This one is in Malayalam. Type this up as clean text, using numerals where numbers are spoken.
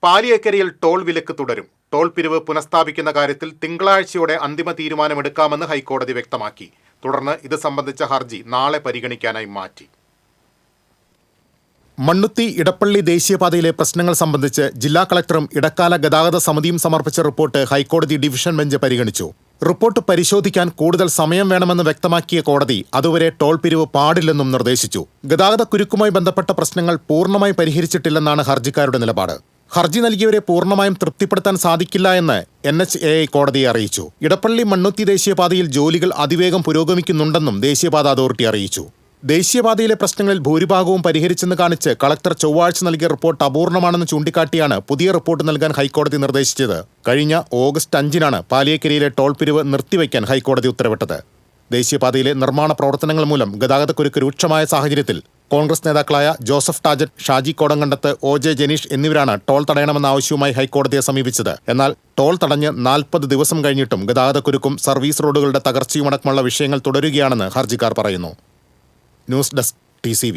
പാലിയേക്കരയിൽ ടോൾ വിലക്ക് തുടരും. ടോൾ പിരിവ് പുനഃസ്ഥാപിക്കുന്ന കാര്യത്തിൽ തിങ്കളാഴ്ചയോടെ അന്തിമ തീരുമാനമെടുക്കാമെന്ന് ഹൈക്കോടതി വ്യക്തമാക്കി. തുടർന്ന് ഇത് സംബന്ധിച്ച ഹർജി നാളെ പരിഗണിക്കാനായി മാറ്റി. മണ്ണുത്തി ഇടപ്പള്ളി ദേശീയപാതയിലെ പ്രശ്നങ്ങൾ സംബന്ധിച്ച് ജില്ലാ കളക്ടറും ഇടക്കാല ഗതാഗത സമിതിയും സമർപ്പിച്ച റിപ്പോർട്ട് ഹൈക്കോടതി ഡിവിഷൻ ബെഞ്ച് പരിഗണിച്ചു. റിപ്പോർട്ട് പരിശോധിക്കാൻ കൂടുതൽ സമയം വേണമെന്ന് വ്യക്തമാക്കിയ കോടതി അതുവരെ ടോൾ പിരിവ് പാടില്ലെന്നും നിർദ്ദേശിച്ചു. ഗതാഗത കുരുക്കുമായി ബന്ധപ്പെട്ട പ്രശ്നങ്ങൾ പൂർണ്ണമായി പരിഹരിച്ചിട്ടില്ലെന്നാണ് ഹർജിക്കാരുടെ നിലപാട്. ഹർജി നൽകിയവരെ പൂർണ്ണമായും തൃപ്തിപ്പെടുത്താൻ സാധിക്കില്ല എന്ന് NHAI കോടതിയെ അറിയിച്ചു. ഇടപ്പള്ളി മണ്ണുത്തി ദേശീയപാതയിൽ ജോലികൾ അതിവേഗം പുരോഗമിക്കുന്നുണ്ടെന്നും ദേശീയപാത അതോറിറ്റി അറിയിച്ചു. ദേശീയപാതയിലെ പ്രശ്നങ്ങളിൽ ഭൂരിഭാഗവും പരിഹരിച്ചെന്ന് കാണിച്ച് കളക്ടർ ചൊവ്വാഴ്ച നൽകിയ റിപ്പോർട്ട് അപൂർണമാണെന്ന് ചൂണ്ടിക്കാട്ടിയാണ് പുതിയ റിപ്പോർട്ട് നൽകാൻ ഹൈക്കോടതി നിർദ്ദേശിച്ചത്. കഴിഞ്ഞ ഓഗസ്റ്റ് 5-നാണ് പാലിയേക്കരയിലെ ടോൾ പിരിവ് നിർത്തിവയ്ക്കാൻ ഹൈക്കോടതി ഉത്തരവിട്ടത്. ദേശീയപാതയിലെ നിർമ്മാണ പ്രവർത്തനങ്ങൾ മൂലം ഗതാഗതക്കുരുക്ക് രൂക്ഷമായ സാഹചര്യത്തിൽ കോൺഗ്രസ് നേതാക്കളായ ജോസഫ് ടാജറ്റ്, ഷാജി കോടങ്കണ്ടത്ത്, OJ ജനീഷ് എന്നിവരാണ് ടോൾ തടയണമെന്ന ആവശ്യവുമായി ഹൈക്കോടതിയെ സമീപിച്ചത്. എന്നാൽ ടോൾ തടഞ്ഞ് 40 ദിവസം കഴിഞ്ഞിട്ടും ഗതാഗതക്കുരുക്കും സർവീസ് റോഡുകളുടെ തകർച്ചയുമടക്കമുള്ള വിഷയങ്ങൾ തുടരുകയാണെന്ന് ഹർജിക്കാർ പറയുന്നു. News desk TCV.